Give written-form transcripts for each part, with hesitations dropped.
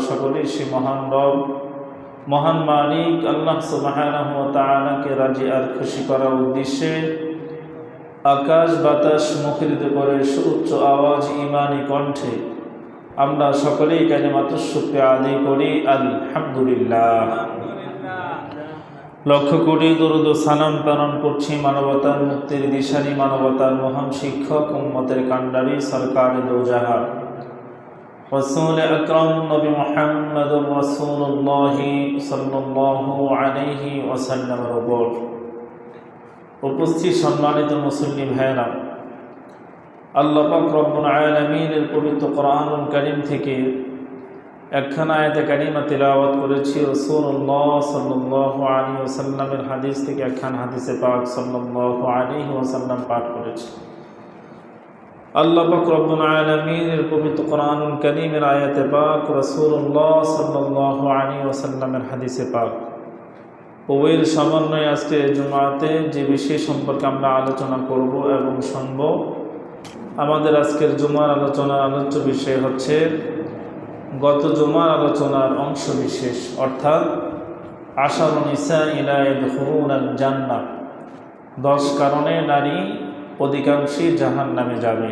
সকলেই সে মহান রব, মহান মালিক আল্লাহ সুবহানাহু ওয়া তাআলাকে রাজি আর খুশি করার উদ্দেশ্যে আকাশ বাতাস মুখরিত করে সুউচ্চ আওয়াজ ঈমানী কণ্ঠে আমরা সকলেই কালিমাতুশ শুকরিয়া আদায় করি আলহামদুলিল্লাহ। লক্ষ কোটি দরুদ ও সালাম প্রেরণ করছি মানবতার মুক্তির দিশারি, মানবতার মহান শিক্ষক, উম্মতের কান্ডারি, সরকারে দো জাহান রাসূল আকরাম নবী মুহাম্মদুর রাসূলুল্লাহ সাল্লাল্লাহু আলাইহি ওয়াসাল্লামের উপর। উপস্থিত সম্মানিত মুসলিম ভাইরা, আল্লাহ পাক রব্বুল আলামিনের পবিত্র কোরআনুল কারীম থেকে একখানা আয়াতে কারিমা তিলাওয়াত করেছি। রাসূলুল্লাহ সাল্লাল্লাহু আলাইহি ওয়াসাল্লামের হাদিস থেকে একখানা হাদিসে পাক সাল্লাল্লাহু আলাইহি ওয়াসাল্লাম পাঠ করেছি। আল্লাহ পাক রব্বুল আলামিনের পবিত্র কোরআনুল কারীমের আয়াতে পাক, রাসূলুল্লাহ সাল্লাল্লাহু আলাইহি ওয়াসাল্লামের হাদিসে পাক উভয়ের সমন্বয়ে আজকে জুমাতে যে বিষয় সম্পর্কে আমরা আলোচনা করব এবং শুনব, আমাদের আজকের জুমার আলোচনার আলোচ্য বিষয় হচ্ছে গত জুমার আলোচনার অংশ বিশেষ, অর্থাৎ আশারু নিসাইলা ইয়াদখুলুনাল জান্নাহ, 10 কারণে নারী অধিকাংশই জাহান্নামে যাবে।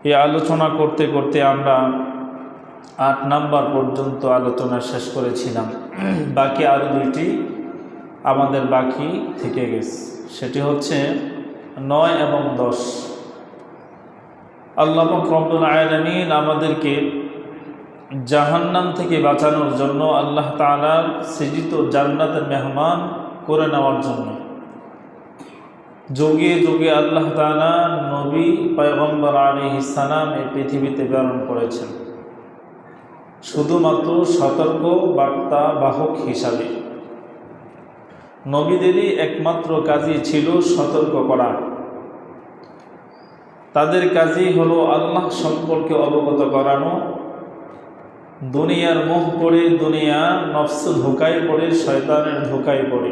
এই আলোচনা করতে করতে আমরা 8 নাম্বার পর্যন্ত আলোচনা শেষ করেছিলাম। বাকি আরও 2টি আমাদের বাকি থেকে গেছে, সেটি হচ্ছে 9 এবং 10। আল্লাহ পাক রব্বুল আলামিন আমাদেরকে জাহান্নাম থেকে বাঁচানোর জন্য, আল্লাহ তাআলার সৃজিত জান্নাতের মেহমান করে নেওয়ার জন্য যুগে যুগে আল্লাহ তাআলা নবী পয়গম্বর আলাইহিস সালাম এই পৃথিবীতে প্রেরণ করেছেন শুধুমাত্র সতর্ক বার্তা বাহক হিসাবে। নবীদেরই একমাত্র কাজই ছিল সতর্ক করা। তাদের কাজই হলো আল্লাহ সম্পর্কে অবগত করানো। দুনিয়ার মোহ পড়ে, দুনিয়া নফস ধোকায় পড়ে, শয়তানের ধোকায় পড়ে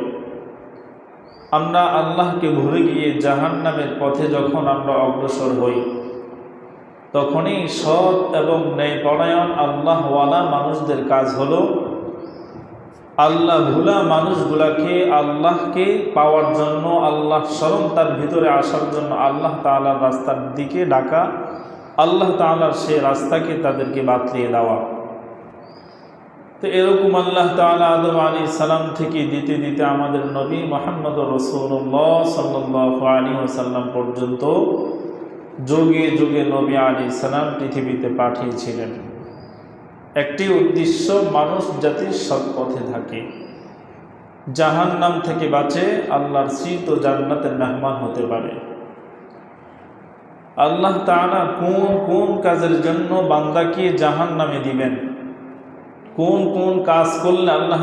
আমরা আল্লাহকে ভুলে গিয়ে জাহান্নামের পথে যখন আমরা অগ্রসর হই, তখনই সৎ এবং ন্যায়পরায়ণ আল্লাহওয়ালা মানুষদের কাজ হলো আল্লাহ ভুলা মানুষগুলাকে আল্লাহকে পাওয়ার জন্য, আল্লাহ স্মরণ তার ভিতরে আসার জন্য আল্লাহ তাআলার রাস্তার দিকে ডাকা, আল্লাহ তাআলার সেই রাস্তাকে তাদেরকে বাতলিয়ে দেওয়া। তো এরকম আল্লাহ তাআলা আদম আলাইহিস সালাম থেকে দিতে দিতে আমাদের নবী মুহাম্মদুর রাসূলুল্লাহ সাল্লাল্লাহু আলাইহি ওয়াসাল্লাম পর্যন্ত যুগে যুগে নবী আলাইহিস সালাম পৃথিবীতে পাঠিয়েছিলেন। একটি উদ্দেশ্য, মানুষ জাতি সৎ পথে থাকে, জাহান্নাম থেকে বাঁচে, আল্লাহর সৃষ্ট জান্নাতের মেহমান হতে পারে। আল্লাহ তাআলা কোন কোন কাজের জন্য বান্দাকে জাহান্নামে দিবেন, কোন কোন কাজ করলে আল্লাহ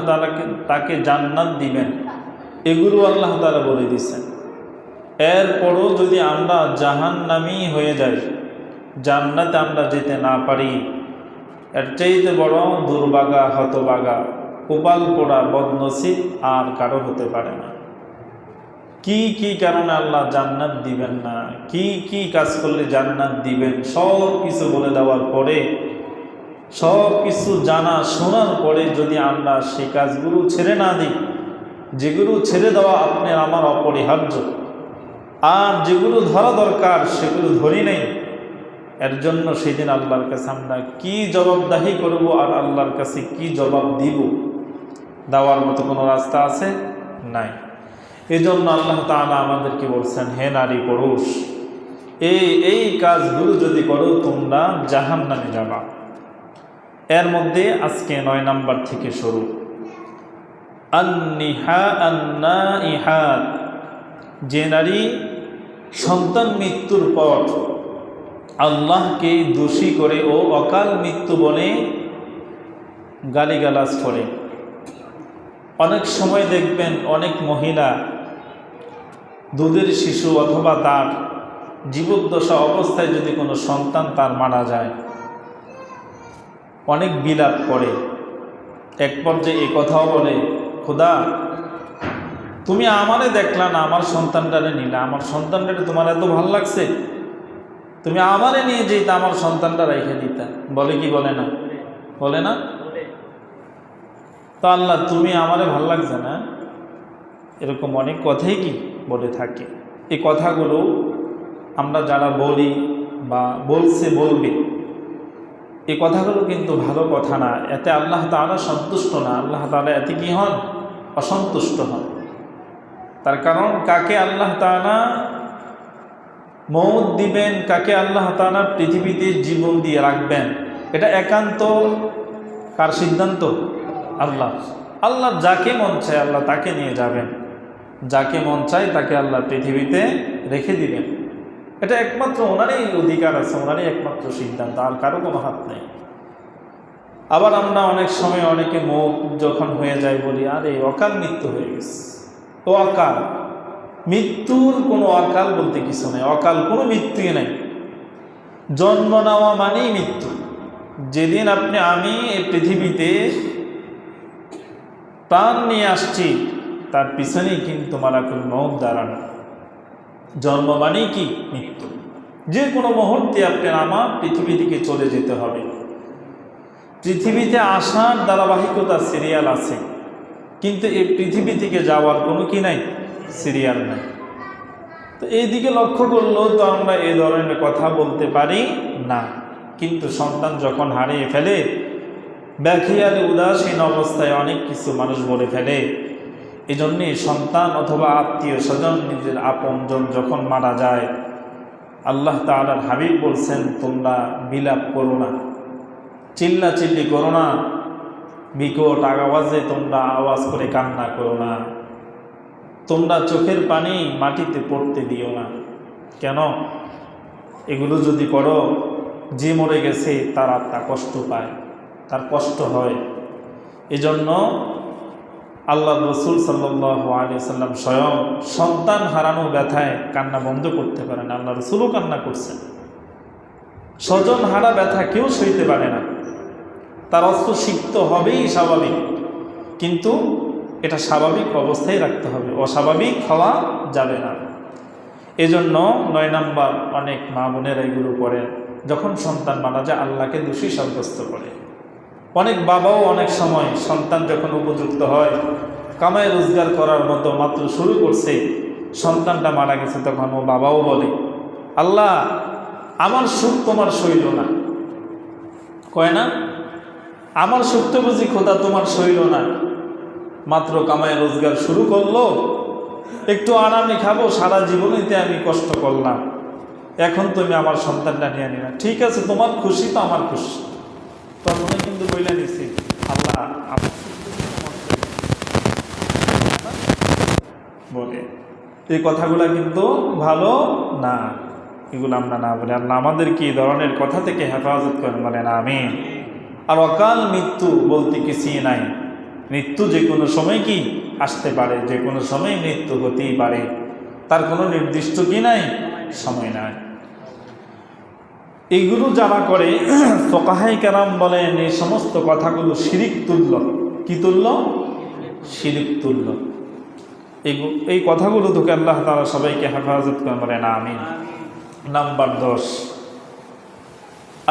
তাকে জান্নাত দিবেন, এগুলো আল্লাহ তাআলা বলে দিয়েছেন। এরপরও যদি আমরা জাহান্নামী হয়ে যাই, জান্নাতে আমরা যেতে না পারি, এর চাইতে বড় দুর্ভাগা, হতভাগা, কপাল পোড়া, বদনসিব আর কারো হতে পারে না। কি কি কারণে আল্লাহ জান্নাত দিবেন না, কি কি কাজ করলে জান্নাত দিবেন, সব কিছু বলে দেওয়ার পরে, সব কিছু জানা শোনার পরে যদি আমরা সেই কাজগুলো ছেড়ে না দিই, যেগুলো ছেড়ে দেওয়া আপনার আমার অপরিহার্য, আর যেগুলো ধরা দরকার সেগুলো ধরি নেই, এর জন্য সেদিন আল্লাহর কাছে আমরা কি জবাবদাহি করব আর আল্লাহর কাছে কি জবাব দিব, দেওয়ার মতো কোনো রাস্তা আছে? নাই। এই জন্য আল্লাহ তাআলা আমাদেরকে বলছেন, হে নারী পুরুষ, এই কাজগুলো যদি করো তোমরা জাহান্নামে যাবা। এর মধ্যে আজকে 9 নাম্বার থেকে শুরু। আন-নাইহাত, যে নারী সন্তান মৃত্যুর পর আল্লাহকে দোষী করে ও অকাল মৃত্যু বলে গালিগালাজ করে। অনেক সময় দেখবেন অনেক মহিলা দুধের শিশু অথবা তার জীবদ্দশা অবস্থায় যদি কোনো সন্তান তার মারা যায়, অনেক বিলাপ করে। এক পর্যায়ে এই কথাও বলে, খোদা তুমি আমারে দেখলা না, আমার সন্তানটারে নিলা, আমার সন্তানটারে তোমার এত ভালো লাগছে, তুমি আমারে নিয়ে যেতে আমার সন্তানটা রেখে দিতা। বলে কি বলে না? বলে না? তো আল্লাহ তুমি আমারে ভাল লাগছে না, এরকম অনেক কথাই কি বলে থাকে। এই কথাগুলো আমরা যারা বলি বা বলবে, এই কথাগুলো কিন্তু ভালো কথা না। এতে আল্লাহ তাআলা সন্তুষ্ট না, আল্লাহ তাআলা এতে কি হন? অসন্তুষ্ট হন। তার কারণ কাকে আল্লাহ তাআলা মওত দিবেন, কাকে আল্লাহ তাআলা পৃথিবীতে জীবন দিয়ে রাখবেন, এটা একান্ত কার সিদ্ধান্ত? আল্লাহ। আল্লাহ যাকে মন চায় আল্লাহ তাকে নিয়ে যাবেন, যাকে মন চায় তাকে আল্লাহ পৃথিবীতে রেখে দিবেন। এটা একমাত্র ওনারই অধিকার আছে, ওনারই একমাত্র সিদ্ধান্ত, আর কারো কোনো হাত নেই। আবার আমরা অনেক সময় অনেকে মওত যখন হয়ে যায় বলি আরে অকাল মৃত্যু হয়ে গেছে। তো অকাল মৃত্যুর কোনো অকাল বলতে কিছু নেই, অকাল কোনো মৃত্যুই নেই। জন্ম নেওয়া মানেই মৃত্যু। যেদিন আমি এই পৃথিবীতে প্রাণ নিয়ে আসছি তার পিছনেই কিন্তু মালাকুল মওত দাঁড়ানো। জন্ম মানেই কি? মৃত্যু। যে কোনো মুহূর্তে আমার পৃথিবী থেকে চলে যেতে হবে। পৃথিবীতে আসার ধারাবাহিকতা সিরিয়াল আছে, কিন্তু এই পৃথিবী থেকে যাওয়ার কোনো কি নাই, সিরিয়াল নাই। তো এই দিকে লক্ষ্য করলেও তো আমরা এই ধরনের কথা বলতে পারি না। কিন্তু সন্তান যখন হারিয়ে ফেলে, ব্যাখিয়ালে উদাসীন অবস্থায় অনেক কিছু মানুষ বলে ফেলে। এই জন্যে সন্তান অথবা আত্মীয় স্বজন, নিজের আপনজন যখন মারা যায়, আল্লাহ তাআলার হাবিব বলছেন তোমরা বিলাপ করো না, চিল্লাচিল্লি করো না, বিকট আওয়াজে তোমরা আওয়াজ করে কান্না করো না, তোমরা চোখের পানি মাটিতে পড়তে দিও না। কেন? এগুলো যদি করো, যে মরে গেছে তার আত্মা কষ্ট পায়, তার কষ্ট হয়। এজন্য আল্লাহ রসুল সাল্লাল্লাহু আলাইহি ওয়াসাল্লাম স্বয়ং সন্তান হারানো ব্যথায় কান্না বন্ধ করতে পারেন। আল্লাহ রসুলও কান্না করছেন। স্বজন হারা ব্যথা কেউ সইতে পারে না, তার অস্ত্র সিক্ত হবেই স্বাভাবিক, কিন্তু এটা স্বাভাবিক অবস্থায় রাখতে হবে, অস্বাভাবিক হওয়া যাবে না। এজন্য 9 নম্বর অনেক মা বোনেরা এগুলো করেন, যখন সন্তান মারা যায় আল্লাহকে দোষী সাব্যস্ত করে। অনেক বাবাও অনেক সময় সন্তান যখন উপযুক্ত হয়, কামাই রোজগার করার মতো মাত্র শুরু করছে, সন্তানটা মারা গেছে, তখন ও বাবাও বলে আল্লাহ আমার সুখ তোমার সইল না। কয় না? আমার সুখ তো বুঝি খোদা তোমার সইল না, মাত্র কামাই রোজগার শুরু করলো, একটু আরামে খাবো, সারা জীবনেতে আমি কষ্ট করলাম, এখন তুমি আমার সন্তানটা নিয়ে নিলা। ঠিক আছে, তোমার খুশি তো আমার খুশি। তখনই কিন্তু বইলা নিছি আল্লাহ আমার বলে। এই কথাগুলা কিন্তু ভালো না, এগুলো আমরা না বলে আল্লাহ আমাদেরকে এই ধরনের কথা থেকে হেফাজত করেন, বলেন আমিন। আর অকাল মৃত্যু বলতে কিছুই নাই। মৃত্যু যে কোনো সময় কি আসতে পারে, যে কোনো সময় মৃত্যু হতেই পারে, তার কোনো নির্দিষ্ট কি নাই, সময় নাই। এইগুলো যারা করে ফুকাহায়ে কেরাম বলেন এই সমস্ত কথাগুলো শিরিক তুল্য। কি তুল্য? শিরিক তুল্য। এই কথাগুলো থেকে আল্লাহ তাআলা সবাইকে হেফাজত করেন, বলেন আমিন। নাম্বার 10,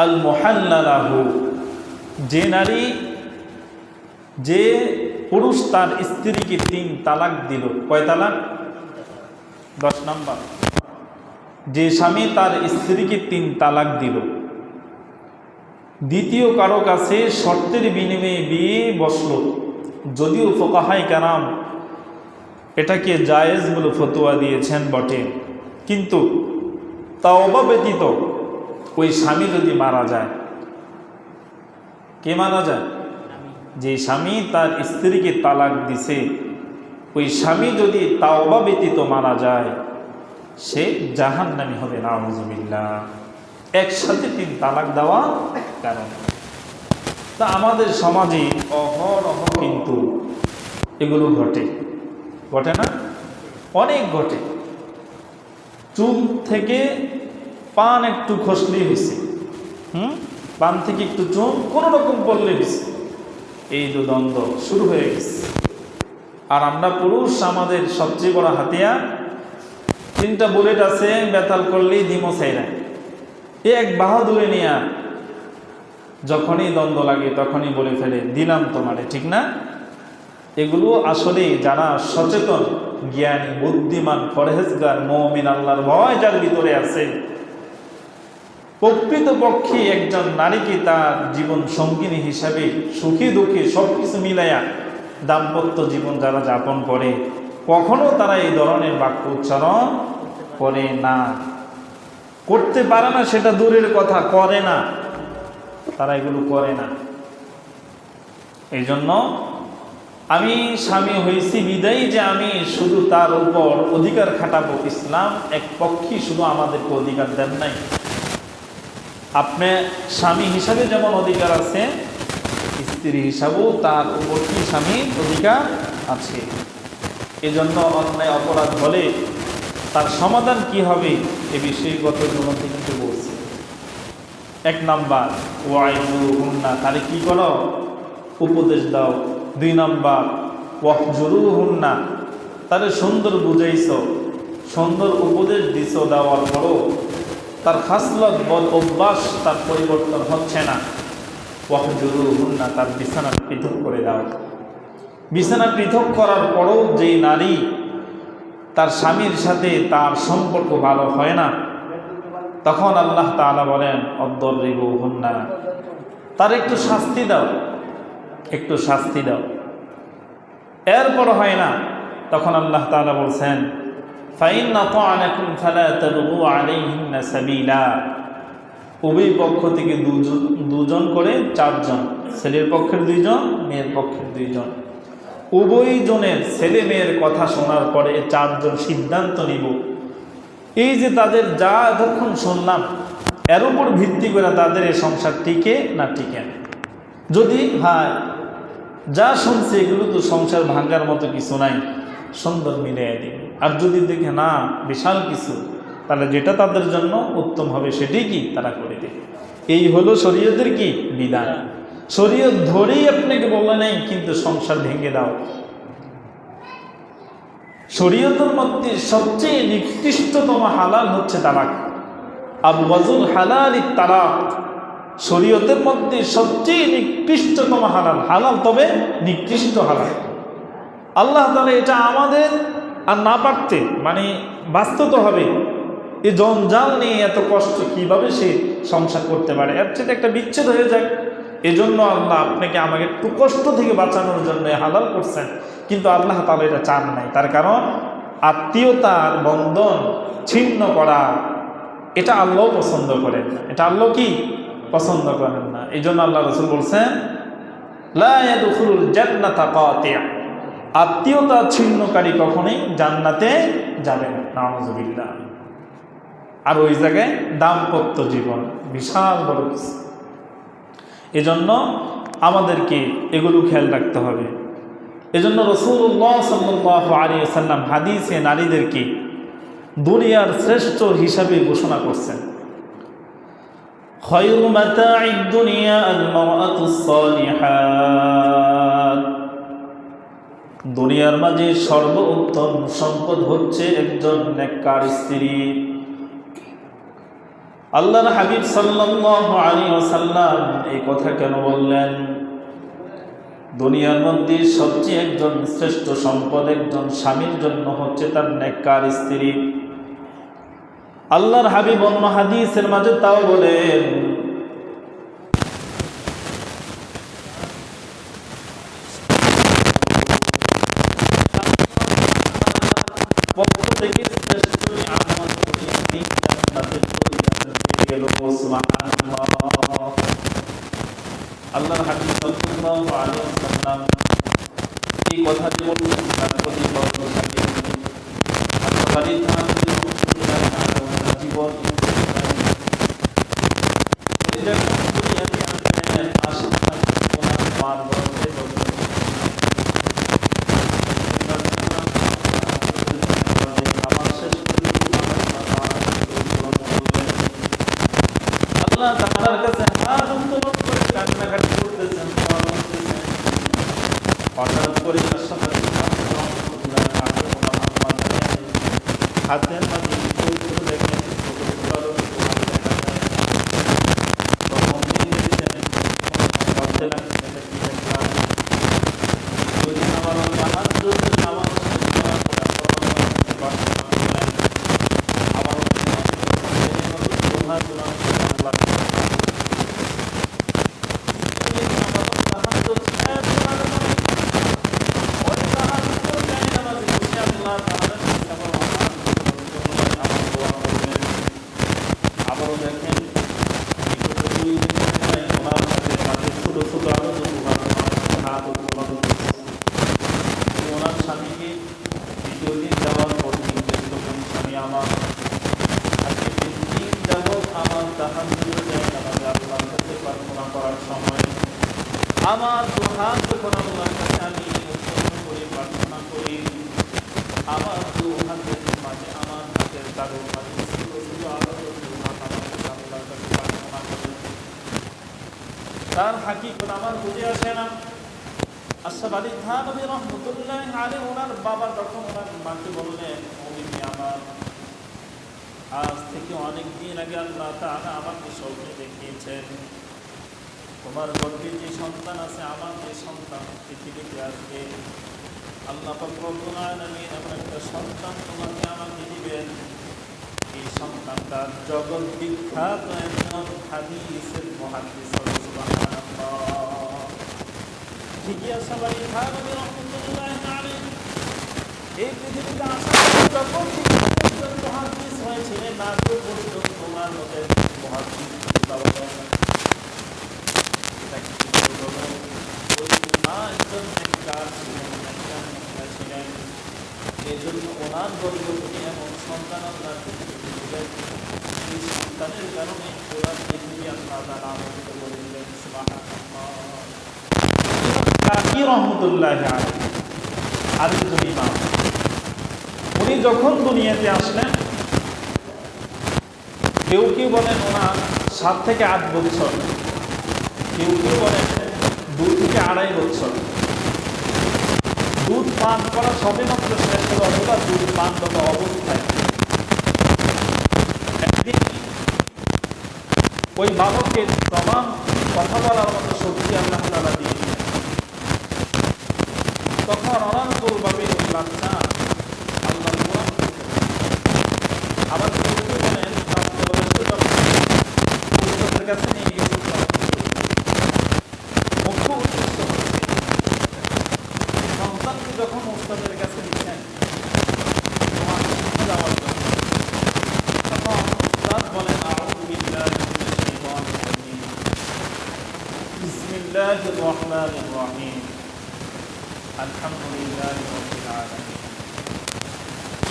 আল মুহাল্লালাহু, যে নারী, যে পুরুষ তার স্ত্রীকে 3 তালাক দিল। কয় তালাক? 10 নাম্বার, যে স্বামী তার স্ত্রীকে 3 তালাক দিল, দ্বিতীয় কারো কাছে শর্তের বিনিময়ে বিয়ে বসলো, যদিও ফুকাহায়ে কেরাম এটাকে জায়েজ বলে ফতোয়া দিয়েছেন বটে, কিন্তু তাওবা ব্যতীত ওই স্বামী যদি মারা যায়, কে মারা যায়? যে স্বামী তার স্ত্রীকে তালাক দিছে, ওই স্বামী যদি তাওবা ব্যতীত মারা যায়, সে জাহান্নামী হবে, নাউযুবিল্লাহ। একসাথে 3 তালাক দেওয়া কারণে। তা আমাদের সমাজে অহরহ কিন্তু এগুলো ঘটে, ঘটে না? অনেক ঘটে। চুল থেকে পান একটু খসলেই হয়েছে, পান থেকে একটু চুল কোনো রকম পড়লে হয়েছে, এই দ্বন্দ্ব শুরু হয়ে গেছে। আর আমরা পুরুষ, আমাদের সবচেয়ে বড় হাতিয়ার 3টা বুলেট আছে, বেতাল করলেই দিমো চাইরা, এক বাহাদুরে নিয়া যখনই দ্বন্দ্ব লাগে তখনই বলে ফেলে দিলাম তোমারে, ঠিক না? এগুলো আসলে যারা সচেতন, জ্ঞানী, বুদ্ধিমান, পরহেজগার, মুমিন, আল্লাহর ভয় যার ভিতরে আছে, প্রকৃতপক্ষে একজন নারীকে তার জীবন সঙ্গিনী হিসাবে সুখী দুঃখী সবকিছু মিলাইয়া দাম্পত্য জীবন যারা যাপন করে, কখনো তারা এই ধরনের বাক্য উচ্চারণ করে না। করতে পারে না সেটা দূরের কথা, করে না, তারা এগুলো করে না। এই জন্য আমি স্বামী হয়েছি বিদায়ী যে আমি শুধু তার উপর অধিকার খাটাবো, ইসলাম এক পক্ষই শুধু আমাদেরকে অধিকার দেন নাই। আপনি স্বামী হিসাবে যেমন অধিকার আছে, স্ত্রী হিসাবেও তার উপর কি স্বামীর অধিকার আছে। এজন্য অন্যায় অপরাধ হলে তার সমাধান কি হবে এ বিষয়ে গত জুমাতে কিন্তু বলছি। 1 নাম্বার ওয়াইজুহুন্না, তারে কি করো? উপদেশ দাও। 2 নাম্বার ওয়াহজুরুহুন্না, তারে সুন্দর বুঝাইছ, সুন্দর উপদেশ দিছ, দেওয়ার পরও তার খাসলত বল অভ্যাস তার পরিবর্তন হচ্ছে না। ওয়াহজুরুহুন্না, তার বিছানা পৃথক করে দাও। বিছানা পৃথক করার পরও যে নারী তার স্বামীর সাথে তার সম্পর্ক ভালো হয় না, তখন আল্লাহ তাআলা বলেন অদ্দরিবুহুন্না, তার একটু শাস্তি দাও, একটু শাস্তি দাও। এরপর হয় না, তখন আল্লাহ তাআলা বলছেন ফাইন আতা'নাকুম ফালা তাবগু আলাইহিন্না সাবিলা, উভয় পক্ষ থেকে দুজন করে 4 জন, ছেলের পক্ষের 2 জন, মেয়ের পক্ষের 2 জন, উভয় জনের ছেলে মেয়ের কথা শোনার পরে 4 জন সিদ্ধান্ত নিব, এই যে তাদের যা এতক্ষণ শুনলাম এর উপর ভিত্তি করে তাদের এই সংসার টিকে না টিকে না। যদি হ্যাঁ যা শুনছে এগুলো তো সংসার ভাঙ্গার মতো কিছু নাই, সুন্দর মিলিয়ে দিবে। আর যদি দেখে না বিশাল কিছু, তাহলে যেটা তাদের জন্য উত্তম হবে সেটাই কি তারা করে দেবে। এই হলো শরীয়তের কি বিধান। শরীয়ত ধরেই আপনাকে বলে নাই কিন্তু সংসার ভেঙে দাও। শরীয়তের মধ্যে সবচেয়ে নিকৃষ্টতম হালাল হচ্ছে তালাক। আবওয়াজুল হালাল তালাক, শরীয়তের মধ্যে সবচেয়ে নিকৃষ্টতম হালাল। হালাল তবে নিকৃষ্ট হালাল। আল্লাহ তাআলা এটা আমাদের আর না পারতে মানে বাস্তব হবে, এই জঞ্জাল নিয়ে এত কষ্ট কিভাবে সে সংসার করতে পারে, এর চেয়ে একটা বিচ্ছেদ হয়ে যায়। এজন্য আল্লাহ আপনাকে আমাকে একটু কষ্ট থেকে বাঁচানোর জন্য হালাল করছেন, কিন্তু আল্লাহ তাআলা এটা চান নাই। তার কারণ আত্মীয়তার বন্ধন ছিন্ন করা এটা আল্লাহ পছন্দ করেন না, এটা আল্লাহ কি পছন্দ করেন না। এই জন্য আল্লাহ রাসূল বলছেন লা ইয়াদখুলুল জান্নাতা কাতি', আত্মীয়তা ছিন্নকারী কখনোই জান্নাতে যাবে না, নাউযুবিল্লাহ। আর ওই জায়গায় দাম্পত্য জীবন বিশাল বড় কিছু। এজন্য আমাদেরকে এগুলো খেয়াল রাখতে হবে। এজন্য রাসূলুল্লাহ সাল্লাল্লাহু আলাইহি ওয়াসাল্লাম হাদিসে নারীদেরকে দুনিয়ার শ্রেষ্ঠ হিসাবে ঘোষণা করছেন। খায়রু মাতা'id দুনিয়া আল মারআতুস সালিহাত, দুনিয়ার মাঝে সর্বোত্তম সম্পদ হচ্ছে একজন নেককার স্ত্রী। আল্লাহর হাবিব সাল্লাল্লাহু আলাইহি ওয়াসাল্লাম এই কথা কেন বললেন? দুনিয়ার মধ্যে সবচেয়ে একজন শ্রেষ্ঠ সম্পদ একজন স্বামীর জন্য হচ্ছে তার নেককার স্ত্রী। আল্লাহর হাবিব অন্য হাদিসের মাঝে তাও বলেন পক্ষ থেকে শ্রেষ্ঠ আমল করে জান্নাতের পরিচয় গেল। সুবহানাল্লাহ। আল্লাহর হাবিব সাল্লাল্লাহু আলাইহি ওয়াসাল্লাম এই কথাটি বললেন তার প্রতি বর্ণনাকারী জীবন আল্লাহ তাআলার কাছে হাত উত্তোলন করে কান্নাকাটি করতেছেন। হঠাৎ করে হাতের মাঝে পবিত্র দেখেন, তখন তিনি দেখেছেন ওনার স্বামীকে দ্বিতীয় দিন যাওয়ার পর জিজ্ঞেস করলেন, স্বামী আমার আজকে 3 দিন যাবৎ আমার তাহাজ্জুদ যায় নামাজে আল্লাহর কাছে প্রার্থনা করার সময় আমার দুহাত যখন আল্লাহর কাছে আমি উৎসর্গ করে প্রার্থনা করি, আমার দুহাতের মাঝে আমার হাতের তালুর মাঝে ছোট ছোট আলাদা দুহাত আমার কাছে আল্লাহর কাছে প্রার্থনা করে, তার হাকিকত আমার বুঝে আসে না। আশরাফ আলী থানভী রহমতুল্লাহ আলাইহি ওনার বাবা যখন ওনার মাকে বললেন, ও বিবি আমার, আজ থেকে অনেক দিন আগে আল্লাহ তাআলা আমাকে স্বপ্নে দেখিয়েছেন তোমার গর্ভে যে সন্তান আছে, আমার যে সন্তান পৃথিবীতে আসবে, আল্লাহ পাক রব্বুল আলামিন এমন একটা সন্তান তোমাকে আমাকে দিবেন, এই সন্তানটা জগৎ বিখ্যাত একজন হাদিসের মুহাদ্দিস। সুবহানাল্লাহ। ঠিকই আছে ভাই, থানভী রহমতুল্লাহ আলাইহি এই পৃথিবীতে আসার জগৎ বিখ্যাত একজন মুহাদ্দিস হয়েছিলেন, না তো পর্যন্ত তোমার মতে মুহাদ্দিস পাওয়া যায় না। এজন্য ওনার গর্ব থেকে এমন সন্তান আল্লাহ দিলেন, এই সন্তানের কারণে ওরা পৃথিবী আল্লাহ তাআলা আমন্ত্রিত করে দিলেন। সুবহানাল্লাহ। রহমতুল্লাহ আলাইহি আরেকজন ইমাম, উনি যখন দুনিয়াতে আসলেন, কেউ কেউ বলেন ওনার 7 থেকে 8 বছর, কেউ কেউ বলেন 2 থেকে 2.5 বছর। দুধ পান করা সবেমাত্র শেষ হলো, অথবা দুধ পান করা অবস্থায় একদিন ওই বালককে তমাম কথা বলার মতো শক্তি আল্লাহ তাআলা দিয়েছিলেন। তখন অনানুকূলভাবে ওই বাচ্চা আল্লাহর কোরআন পড়তে থাকে। আবার কেউ কেউ বলেন প্রাপ্তবয়স্ক যখন উস্তাদের কাছে নিয়ে গিয়ে মুখ্য উদ্দেশ্য হচ্ছে সন্তানকে যখন উস্তাদের কাছে দিচ্ছেন যাওয়ার জন্য, তখন উস্তাদ বলেন, আউযু বিল্লাহি মিনাশ শাইতানির রাজীম, বিসমিল্লাহির রহমানির রহিম, আলহামদুলিল্লাহি রাব্বিল আলামিন।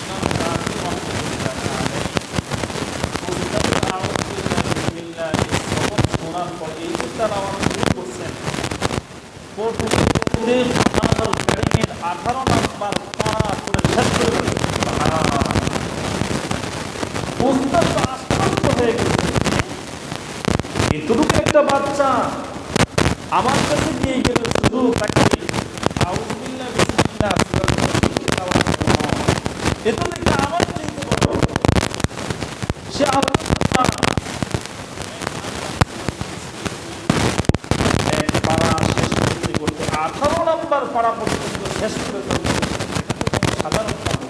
ইমাম রাজি রহমাতুল্লাহ আলাইহি উস্তাদ আউযু বিল্লাহি সবক শোনার পর এই উস্তাদ আওয়াজ শুরু করছেন, পড়তে 18 নাম্বার পারা করে শেষ করে দিলেন। উস্তাদ তো আশ্চর্য হয়ে গেছে, এতটুকু একটা বাচ্চা আমার কাছে দিয়ে গেল, শুধু তাকে আউযু বিল্লাহি বিসমিল্লাহ এত দেখে আমার চিন্তা করো, সে আল্লাহ পারা শেষ করতে করতে 18 নাম্বার পারা পর্যন্ত শেষ করে ফেলবে, সাধারণ কাজ।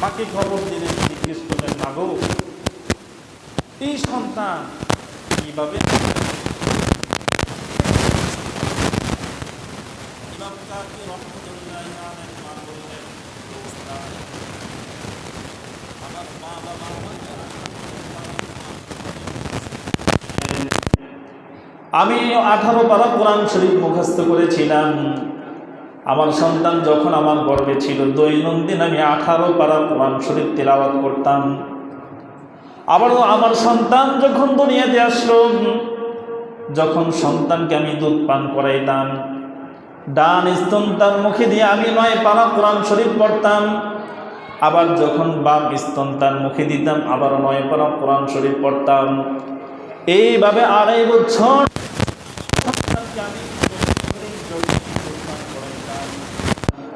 মাকে খবর দিলেন, জিজ্ঞেস করলেন, মাগো এই সন্তান কিভাবে? ইমাম কাকি রহমতুল্লাহ আলাইহি মা বললেন, আমার মা বাবা আমি 18 পারা কোরআন শরীফ মুখস্থ করেছিলাম। আমার সন্তান যখন আমার গর্ভে ছিল, দৈনন্দিন আমি 18 পারা কোরআন শরীফ তেলাওয়াত করতাম। আবারও আমার সন্তান যখন দুনিয়াতে আসলো, যখন সন্তানকে আমি দুধ পান করাইতাম, ডান স্তন তার মুখে দিয়ে আমি 9 পারা কোরআন শরীফ পড়তাম। আবার যখন বাম স্তন তার মুখে দিতাম, আবার 9 পারা কোরআন শরীফ পড়তাম। এইভাবে 2.5 বছর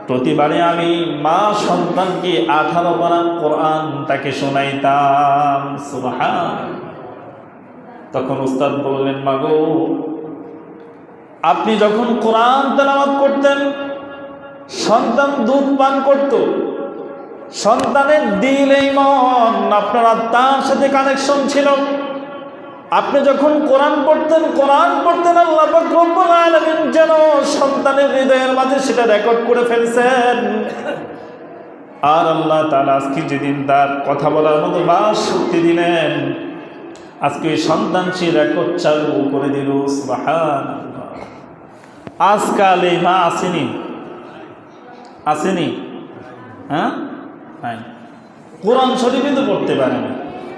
প্রতিবারে আমি মা সন্তানকে 18 পারা কোরআন তাকে শোনাইতাম। সুবহান। তখন উস্তাদ বললেন, মাগো আপনি যখন কোরআন তেলাওয়াত করতেন, সন্তান দুধ পান করত, সন্তানের দিল ঈমান আপনার আত্মার সাথে কানেকশন ছিল। আপনি যখন কোরআন পড়তেন আল্লাহ পাক রব্বুল আলামিন যেন সন্তানের হৃদয়ের মাঝে সেটা রেকর্ড করে ফেলছেন। আর আল্লাহ তাআলা আজকে যেদিন তার কথা বলার মতো বাস শক্তি দিলেন, আজকে ওই সন্তান সে রেকর্ড চালু করে দিল। সুবহানাল্লাহ। আজকাল এই মা আসেনি, আসেনি? হ্যাঁ, নাই। কোরআন শরীফই তো পড়তে পারে না,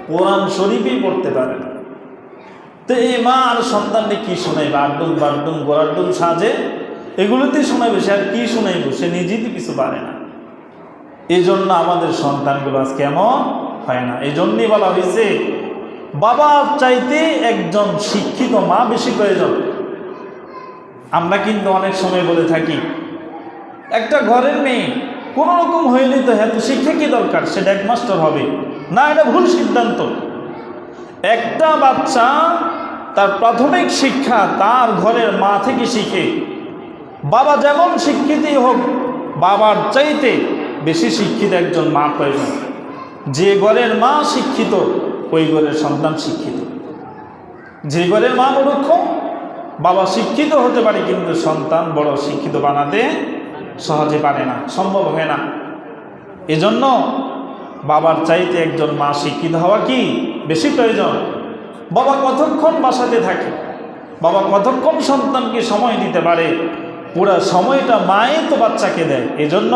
কোরআন শরীফই পড়তে পারে না। তো এই মা আর সন্তানকে কি শোনাইবে? আড্ডুম বাড্ডুম গোড়াড্ডুম সাজে, এগুলোতেই শোনাইবে। সে আর কি শোনাইব? সে নিজেই তো কিছু পারে না। এই জন্য আমাদের সন্তানগুলো আজ কেমন হয় না। এই জন্যই বলা হয়েছে বাবার চাইতে একজন শিক্ষিত মা বেশি প্রয়োজন। আমরা কিন্তু অনেক সময় বলে থাকি একটা ঘরের মেয়ে কোনো রকম হইলে তো হ্যাঁ তো শিক্ষা কি দরকার, সে হেডমাস্টার হবে না। এটা ভুল সিদ্ধান্ত। একটা বাচ্চা তার প্রাথমিক শিক্ষা তার ঘরের মা থেকে শিখে। বাবা যেমন শিক্ষিতই হোক, বাবার চাইতে বেশি শিক্ষিত একজন মা প্রয়োজন। যে ঘরের মা শিক্ষিত ওই ঘরের সন্তান শিক্ষিত। যে ঘরের মা মূর্খ, বাবা শিক্ষিত হতে পারে কিন্তু সন্তান বড় শিক্ষিত বানাতে সহজে পারে না, সম্ভব হয় না। এজন্য বাবার চাইতে একজন মা শিক্ষিত হওয়া কি বেশি প্রয়োজন। বাবা কতক্ষণ বাসাতে থাকে, বাবা কতক্ষণ সন্তানকে সময় দিতে পারে, পুরো সময়টা মায়ে তো বাচ্চাকে দেয়। এজন্য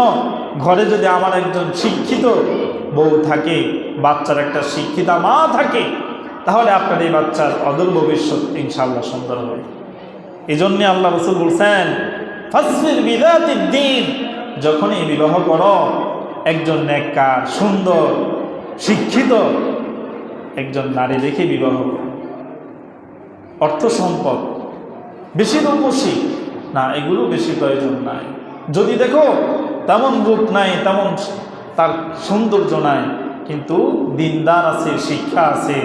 ঘরে যদি আমার একজন শিক্ষিত বউ থাকে, বাচ্চার একটা শিক্ষিতা মা থাকে, তাহলে আপনার এই বাচ্চার অদূর ভবিষ্যৎ ইনশাআল্লাহ সুন্দর হবে। এই জন্যে আল্লাহ রাসূল বলছেন ফাসবির বিযাতিদ দ্বীন, যখনই বিবাহ করো একজন নেককার সুন্দর শিক্ষিত একজন নারী দেখে বিবাহ করো। অর্থ সম্পদ বেশি রূপসী না, এগুলো বেশি প্রয়োজন নাই। যদি দেখো তেমন রূপ নাই, তেমন তার সৌন্দর্য নাই, কিন্তু দিনদার আছে, শিক্ষা আছে,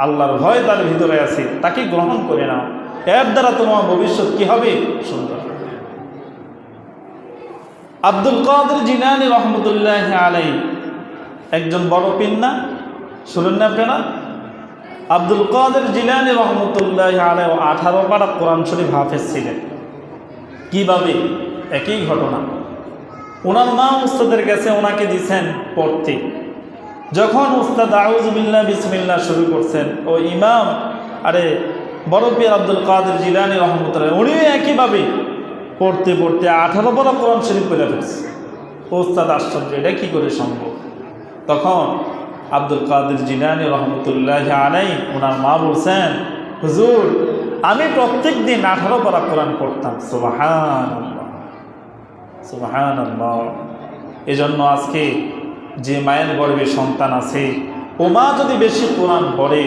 আল্লাহর ভয় তার ভিতরে আছে, তাকে গ্রহণ করে নাও। এর দ্বারা তোমার ভবিষ্যৎ কি হবে? সুন্দর। আব্দুল কাদের জিলানী রহমতুল্লাহ আলাইহি একজন বড় পীর না, শুনেন না আপনারা? আব্দুল কাদের জিলানী রহমতুল্লাহ আলাইহি 18 পারা কোরআন শরীফ হাফেজ ছিলেন। কিভাবে? একই ঘটনা। ওনার মা উস্তাদের কাছে ওনাকে দিয়েছেন পড়তে। যখন উস্তাদ আউযু বিল্লাহ বিসমিল্লাহ শুরু করছেন, ও ইমাম আরে বড় পীর আব্দুল কাদের জিলানী রহমতুল্লাহ উনিও একইভাবে পড়তে পড়তে 18 পারা কোরআন শরীফ পড়ে ফেলছে। উস্তাদ আশ্চর্য, এটা কী করে সম্ভব? তখন আব্দুল কাদের জিলানী রহমতুল্লাহ আলাইহি ওনার মা বলছেন, হুজুর আমি প্রত্যেক দিন 18 পারা কোরআন পড়তাম। সুবহানাল্লাহ, সুবহানাল্লাহ। এজন্য আজকে যে মায়ের গর্ভে সন্তান আছে, ও মা যদি বেশি কোরআন পড়ে,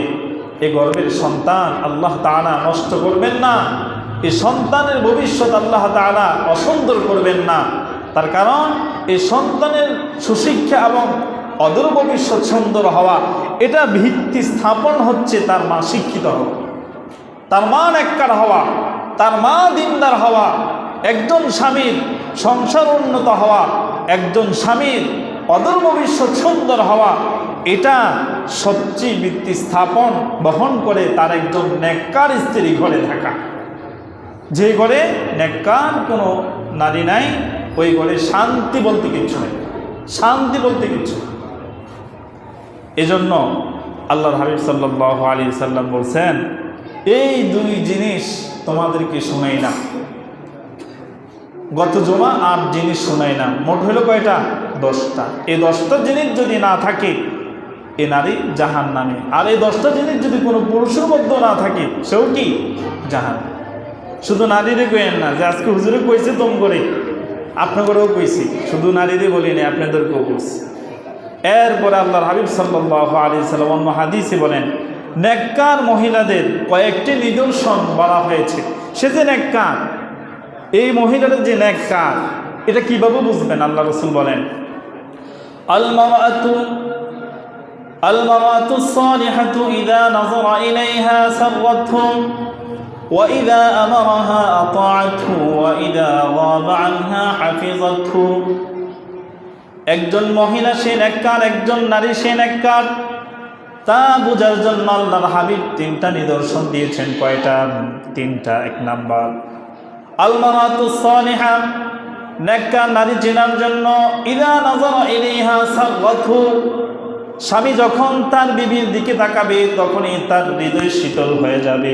এই গর্ভের সন্তান আল্লাহ তাআলা নষ্ট করবেন না, এই সন্তানের ভবিষ্যৎ আল্লাহ তাআলা অসুন্দর করবেন না। তার কারণ এই সন্তানের সুশিক্ষা এবং অদূর ভবিষ্যৎ সুন্দর হওয়া, এটা ভিত্তি স্থাপন হচ্ছে তার মা শিক্ষিত হওয়া, তার মা নেককার হওয়া, তার মা দিনদার হওয়া, একজন স্বামীর সংসার উন্নত হওয়া, একজন স্বামীর অদূর ভবিষ্যৎ সুন্দর হওয়া, এটা সবচেয়ে ভিত্তি স্থাপন বহন করে তার একজন নেককার স্ত্রী ঘরে থাকা। যে ঘরে নেককার কোনো নারী নাই, ওই ঘরে শান্তি বলতে কিচ্ছু নেই, শান্তি বলতে কিচ্ছু। এজন্য আল্লাহর হাবিব সাল্লাল্লাহু আলাইহি সাল্লাম বলছেন, এই দুই জিনিস তোমাদেরকে শোনাই না। গত জমা 8 জিনিস শোনাই না, মোট হলো কয়টা? 10টা। এই 10টা জিনিস যদি না থাকে এ নারী জাহান্নামে। আর এই 10টা জিনিস যদি কোনো পুরুষের মধ্যে না থাকে, সেও কি জাহান্নাম। শুধু নারীরে কইেন না যে আজকে হুজুরে কইছে তোম করে, আপনাদেরও কইছি, শুধু নারীরে বলিনি, আপনাদেরকেও বলছি। এরপরে আল্লাহর হাবিব সাল্লাল্লাহু আলাইহি সাল্লাম অন্য হাদিসে বলেন, নেককার মহিলাদের কয়েকটি নিদর্শন বলা হয়েছে। সে যে নেককার, এই মহিলাদের যে নেককার, এটা কিভাবে বুঝবেন? আল্লাহ রাসূল বলেন, আল মারাতু সালিহাতু ইযা নাযারা ইলাইহা সাররাতহু ওয়া ইযা আমারাহা আতাআতহু ওয়া ইযা গাবা আনহা হাফিজাতহু। একজন মহিলা সে নেককার, একজন নারী সে নেককার, তা বোঝার জন্য আল্লাহর হাবিব 3টা নিদর্শন দিয়েছেন। কয়টা? 3টা। 1 নাম্বার আল মারাতু সালিহা, নেককার নারী চেনার জন্য, ইযা নাযারা ইলাইহা সাররাতহু, স্বামী যখন তার বিবির দিকে তাকাবে তখনই তার হৃদয় শীতল হয়ে যাবে।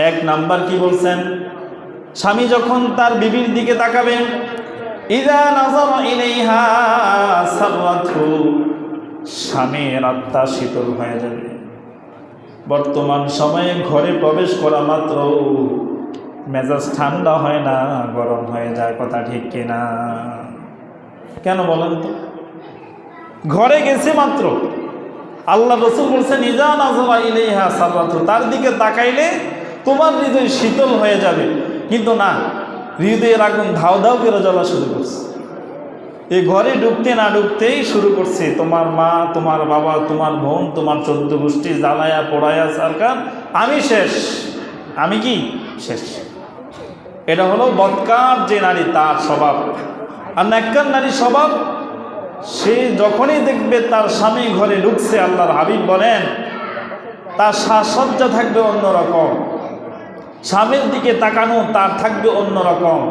এক নাম্বার কি বলছেন? স্বামী যখন তার বিবির দিকে তাকাবে, ইযা নাযারা ইলাইহা সাররাতহু, স্বামীর আত্মা শীতল হয়ে যাবে। বর্তমান সময়ে ঘরে প্রবেশ করা মাত্র মেজাজ ঠান্ডা হয় না, গরম হয়ে যায়। কথা ঠিক কিনা? কেন বলেন তো? ঘরে গেছে মাত্র, আল্লাহ রাসূল বলছেন ইযা নাযারা ইলাইহা সাররাতহু, তার দিকে তাকাইলে তোমার হৃদয় শীতল হয়ে যাবে। কিন্তু না, হৃদয়ের আগুন ধাও ধাও করে জ্বলা শুরু করছে। এই ঘরে ঢুকতে না ঢুকতেই শুরু করছে তোমার মা, তোমার বাবা, তোমার বোন, তোমার 14 গোষ্ঠী জ্বালায়া পোড়ায়া সরকার, আমি শেষ। আমি কি শেষ? এটা হলো বদকার যে নারী, তার স্বভাব। আর নেককার নারীর স্বভাব, সে যখনই দেখবে তার স্বামী ঘরে ঢুকছে, আল্লাহর হাবিব বলেন তার সাজসজ্জা থাকবে অন্যরকম, স্বামীর দিকে তাকানো তার থাকবে অন্যরকম,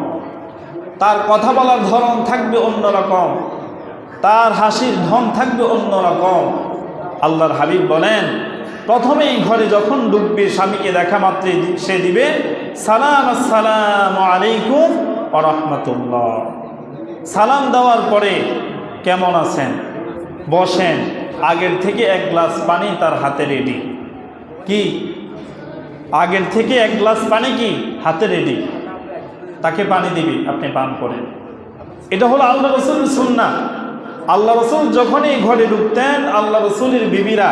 তার কথা বলার ধরন থাকবে অন্যরকম, তার হাসির ধন থাকবে অন্যরকম। আল্লাহর হাবিব বলেন প্রথমেই ঘরে যখন ঢুকবে স্বামীকে দেখা মাত্রই সে দিবে সালাম, আসসালামু আলাইকুম ওয়া রাহমাতুল্লাহ। সালাম দেওয়ার পরে কেমন আছেন, বসেন, আগের থেকে এক গ্লাস পানি তার হাতে রেডি। কি? আগের থেকে এক গ্লাস পানি কি হাতে রেডি, তাকে পানি দিবি, আপনি পান করেন। এটা হলো আল্লাহ রাসূলের সুন্নাহ। আল্লাহ রাসূল যখনই ঘরে ঢুকতেন, আল্লাহ রাসূলের বিবিরা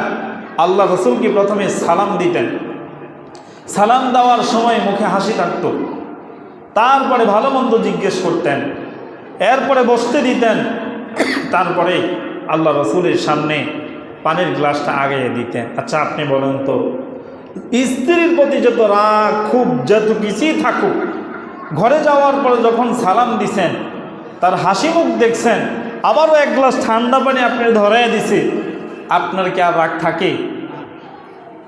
আল্লাহ রাসূলকে প্রথমে সালাম দিতেন। সালাম দেওয়ার সময় মুখে হাসি থাকত, তারপরে ভালো মন্দ জিজ্ঞেস করতেন, এরপরে বসতে দিতেন, তারপরে আল্লাহ রাসূলের সামনে পানির গ্লাসটা আগাইয়ে দিতেন। আচ্ছা আপনি বলেন তো, স্ত্রীর প্রতি যত রাগ খুব যত কিছুই থাকুক, ঘরে যাওয়ার পরে যখন সালাম দিছেন, তার হাসি মুখ দেখছেন, আবারও এক গ্লাস ঠান্ডা পানি আপনি ধরাই দিছে, আপনার কি আর রাগ থাকে?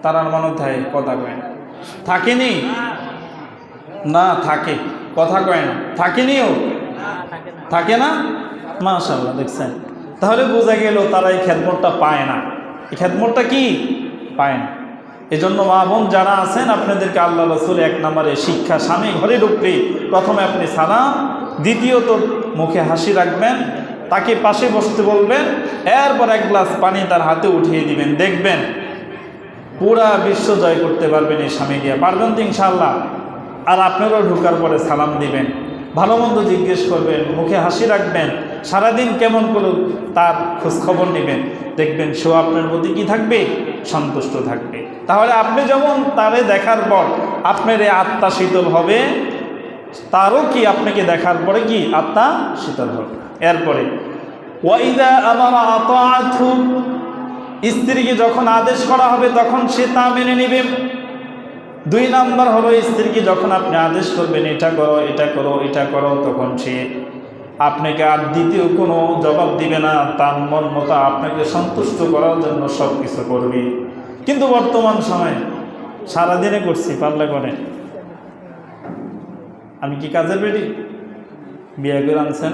তার আর মনে থাকে? কথা কয় না। থাকেনি? না থাকে, কথা কয় না। থাকেনিও? থাকে না? মাশাআল্লাহ, দেখছেন? তাহলে বোঝা গেল তারা এই খেদমতটা পায় না। এই খেদমতটা কি পায় না। এজন্য মা বোন যারা আছেন, আপনাদেরকে আল্লাহ রাসূল এক নম্বরে শিক্ষা, স্বামী ঘরে ঢুকলে প্রথমে আপনি সালাম, দ্বিতীয়ত মুখে হাসি রাখবেন, তাকে পাশে বসতে বলবেন, এরপর এক গ্লাস পানি তার হাতে উঠিয়ে দিবেন। দেখবেন পুরা বিশ্ব জয় করতে পারবেন এই স্বামী দিয়ে। পারবেন তো ইনশাআল্লাহ? আর আপনারাও ঢোকার পরে সালাম দিবেন, ভালো মন্দ জিজ্ঞেস করবেন, মুখে হাসি রাখবেন, সারাদিন কেমন করে তার খোঁজখবর নেবেন। দেখবেন সেও আপনার প্রতি কী থাকবে? সন্তুষ্ট থাকবে। তাহলে আপনি যেমন তারে দেখার পর আপনার এই আত্মা শীতল হবে, তারও কি আপনাকে দেখার পরে কি আত্মা শীতল হবে। এরপরে ওয়াইদা আমারা আতাআতহু, স্ত্রীকে যখন আদেশ করা হবে তখন সে তা মেনে নেবে। 2 নাম্বার হলো স্ত্রীকে যখন আপনি আদেশ করবেন এটা করো, এটা করো, এটা করো, তখন সে আপনাকে আর দ্বিতীয় কোনো জবাব দিবে না, তার মন মতো আপনাকে সন্তুষ্ট করার জন্য সব কিছু করবে। কিন্তু বর্তমান সময়ে সারাদিনে করছি, পাল্লা করে আমি কি কাজের বেটি? বিয়ে করে আনছেন,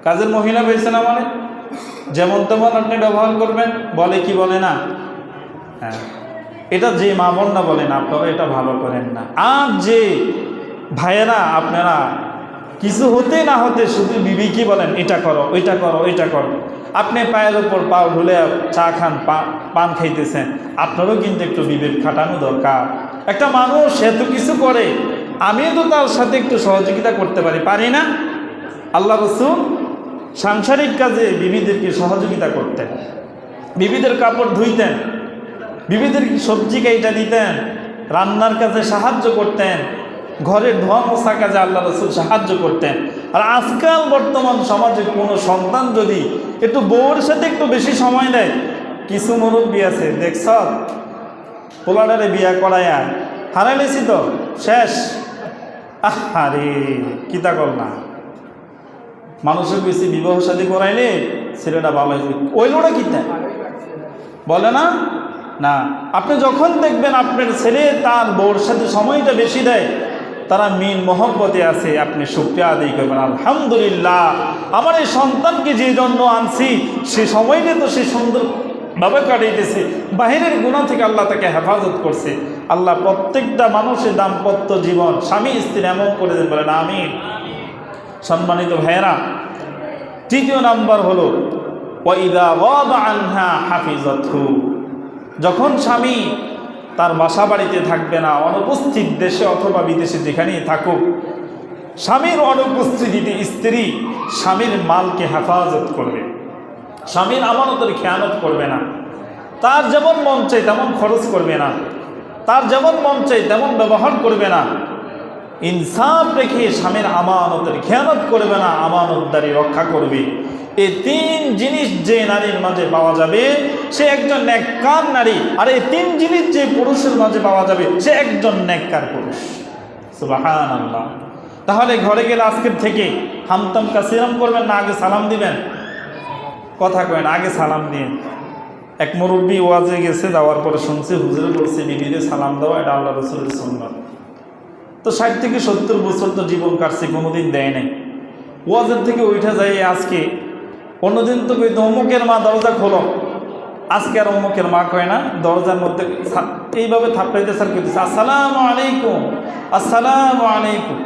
কাজের মহিলা পেয়েছেন আমার, যেমন তেমন আপনি ব্যবহার করবেন, বলে কি বলে না? হ্যাঁ, এটা যে মা বোন না বলেন, আপনারা এটা ভালো করেন না। আর যে ভাইয়েরা আপনারা কিছু হতে না হতে শুধু বিবিকে বলেন এটা করো, ওইটা করো, ওইটা করো। আপনি পায়ের ওপর পাও ঢুলে চা খান, পান খাইতেছেন, আপনারও কিন্তু একটু বিবেক খাটানো দরকার। একটা মানুষ এত কিছু করে, আমিও তো তার সাথে একটু সহযোগিতা করতে পারি না? আল্লাহ রাসূল সাংসারিক কাজে বিবিদেরকে সহযোগিতা করতেন, বিবিদের কাপড় ধুইতেন, বিবিদের সবজি কাইটা দিতেন, রান্নার কাজে সাহায্য করতেন, ঘরের ধোয়া মোছা কাজে আল্লাহ রাসূল সাহায্য করতেন। আর আজকাল বর্তমান সমাজে কোনো সন্তান যদি একটু বউর সাথে একটু বেশি সময় দেয়, কিছু মুরব্বী আছে দেখছ, পোলাডারে বিয়া করাইয়া হারাইলেছি তো শেষ। আরে কিতা কর না, মানুষের বেশি বিবাহ শাদী করাইলে ছেলেটা ভালো হয়েছে, ওই লোটা কিতা বলে না? না, আপনি যখন দেখবেন আপনার ছেলে তার বউর সাথে সময়টা বেশি দেয়, তারা মিন মহব্বতে আছে, আপনি শুকরিয়া আদায় করবেন, আলহামদুলিল্লাহ আমার এই সন্তানকে যে জন্য আনছি সে সময়টা তো সে সুন্দরভাবে কাটাইতেছে, বাহিরের গুনাহ থেকে আল্লাহ তাকে হেফাজত করছে। আল্লাহ প্রত্যেকটা মানুষের দাম্পত্য জীবন স্বামী স্ত্রী এমন করে দেন, বলেন আমিন। সম্মানিত ভাইয়েরা, তৃতীয় নাম্বার হলো ওয়াইদা গাবা আনহা হাফিজাতহু, যখন স্বামী তার বাসা বাড়িতে থাকবে না, অনুপস্থিত দেশে অথবা বিদেশে যেখানেই থাকুক, স্বামীর অনুপস্থিতিতে স্ত্রী স্বামীর মালকে হেফাজত করবে, স্বামীর আমানতের খেয়ানত করবে না, তার যেমন মন চাই তেমন খরচ করবে না, তার যেমন মন চাই তেমন ব্যবহার করবে না, ইনসাফ রেখে স্বামীর আমানতের খেয়ানত করবে না, আমানতদারি রক্ষা করবে। এই তিন জিনিস যে নারীর মাঝে পাওয়া যাবে সে একজন নেককার নারী, আর এই তিন জিনিস যে পুরুষের মাঝে পাওয়া যাবে সে একজন নেককার পুরুষ। সুবহানাল্লাহ। তাহলে ঘরে গেলে আজকের থেকে হামতাম কাসিরাম করবেন না, আগে সালাম দিবেন। কথা কয়েন, আগে সালাম দিয়ে। এক মুরব্বী ওয়াজে গেছে, যাওয়ার পরে শুনছে হুজুরে বলছে বিবিদের সালাম দেওয়া এটা আল্লাহ রাসূলের সুন্নাত। তো 60 থেকে 70 বছর তো জীবন কাটছে, কোনোদিন দেয় নাই। ওয়াজের থেকে উঠা যায় আজকে, অন্যদিন তো কই অমুকের মা দরজা খোলো, আজকে আর অমুকের মা কয় না, দরজার মধ্যে এইভাবে থাপড়াইতে স্যার করতেছে আসসালামু আলাইকুম, আসসালামু আলাইকুম।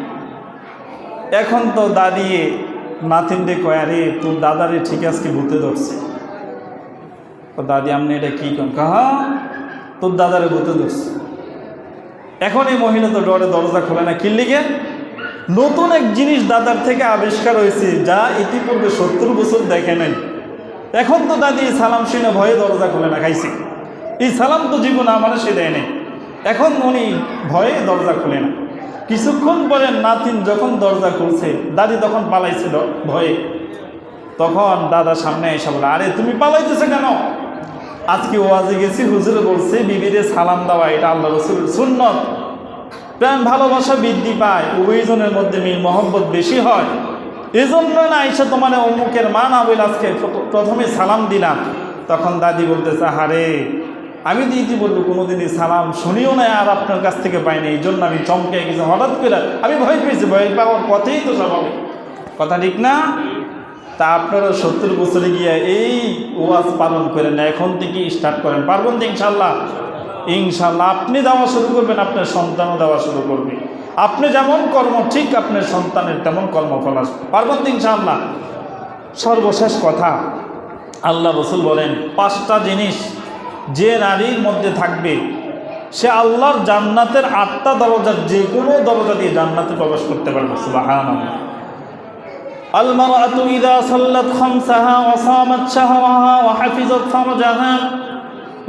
এখন তো দাঁড়িয়ে নাতিনরে কয়, আরে তোর দাদারে ঠিক আজকে ভূতে ধরছে। দাদি আপনি এটা কী কন? কাহা তোর দাদারে ভূতে ধরছে। এখন এই মহিলা তো ডরে দরজা খোলে না, কিল্লিগে নতুন এক জিনিস দাদার থেকে আবিষ্কার হয়েছে যা ইতিপূর্বে 70 বছর দেখে নাই। এখন তো দাদি সালাম শুনে ভয়ে দরজা খোলে না, খাইছে এই সালাম তো জীবনে আমার সে দেয় নাই, এখন উনি ভয়ে দরজা খোলে না। কিছুক্ষণ পরে নাতিন যখন দরজা খুলছে, দাদি তখন পালাইছিল ভয়ে, তখন দাদা সামনে এসে বলে, আরে তুমি পালাইতেছে কেন? আজকে ওয়াজে গেছি, হুজুরে বলছে বিবিরে সালাম দেওয়া এটা আল্লাহ রাসূলের সুন্নত, প্রেম ভালোবাসা বৃদ্ধি পায়, উভয়জনের মধ্যে মিল মহব্বত বেশি হয়, এজন্য না আইসা তোমার অমুকের মা না বলে আজকে প্রথমে সালাম দিলাম। তখন দাদি বলতেছে, আরে আমি তো ইতিপূর্বে কোনোদিনই সালাম শুনিও না আর আপনার কাছ থেকে পাইনি, এই জন্য আমি চমকে গেছি, হঠাৎ করে আমি ভয় পেয়েছি, ভয় পাওয়ার কথাই তো স্বাভাবিক, কথা ঠিক না? তা আপনারা 70 বছরে গিয়ে এই ওয়াজ পালন করেন না, এখন থেকে স্টার্ট করেন, পারবেন তো ইনশাল্লাহ? ইনশাল্লাহ আপনি দেওয়া শুরু করবেন, আপনার সন্তানও দেওয়া শুরু করবে। আপনি যেমন কর্ম ঠিক আপনার সন্তানের তেমন কর্মফল আসবে, পারবেন তো ইনশাল্লাহ? সর্বশেষ কথা, আল্লাহ রাসূল বলেন 5টা জিনিস যে নারীর মধ্যে থাকবে সে আল্লাহর জান্নাতের 8টা দরজার যে কোনো দরজা দিয়ে জান্নাতে প্রবেশ করতে পারবে। সুবহানাল্লাহ। আল মারআতু ইযা সাল্লাত খামসাহা ওয়া সামাত শাহরাহা ওয়া হাফিজাত ফারজাহা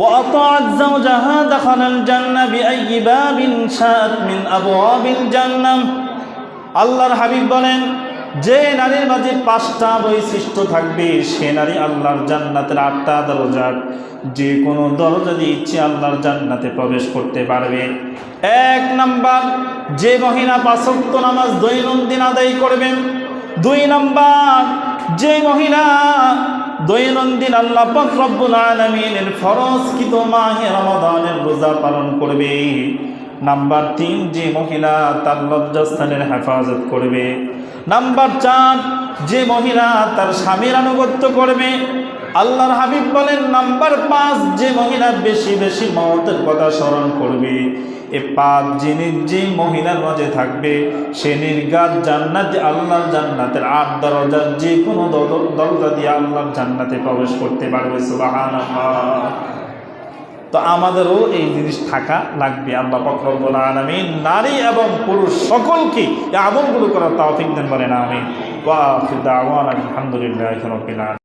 ওয়া আতাআত যাওজাহা দাখালাল জান্নাহ বিআইয়ি বাবিন শাআত মিন আবওয়াবিল জান্নাহ। আল্লাহর হাবিব বলেন, যে নারীর মাঝে 5টা বৈশিষ্ট্য থাকবে সে নারী আল্লাহর জান্নাতের 8টা দরজার যে কোনো দরজা দিয়ে ইচ্ছে আল্লাহর জান্নাতে প্রবেশ করতে পারবে। 1 নাম্বার, যে মহিলা 5 ওয়াক্ত নামাজ দৈনন্দিন আদায় করবেন। 2 নাম্বার, যে মহিলা দৈনন্দিন আল্লাহ পাক রব্বুল আলামিনের ফরজকৃত মাহে রমাদানের রোজা পালন করবে। নাম্বার 3, যে মহিলা তার লজ্জাস্থানের হেফাজত করবে। নাম্বার 4, যে মহিলা তার স্বামীর আনুগত্য করবে। আল্লাহর হাবিব বলেন নাম্বার 5, যে মহিলা বেশি বেশি মওতের কথা স্মরণ করবে। এই 5 জিনিস যে মহিলার মাঝে থাকবে সে নির্ঘাত জান্নাতে আল্লাহর জান্নাতের 8 দরজার যে কোনো দরজা দিয়ে আল্লাহর জান্নাতে প্রবেশ করতে পারবে। সুবহানাল্লাহ। তো আমাদেরও এই জিনিস থাকা লাগবে। আল্লাহ পাক রব্বুল আলামিন নারী এবং পুরুষ সকলকে এই আমলগুলো করার তৌফিক দেন, বলেন আমিন। ওয়া আখিরু দাওয়ানা আলহামদুলিল্লাহি রাব্বিল আলামিন।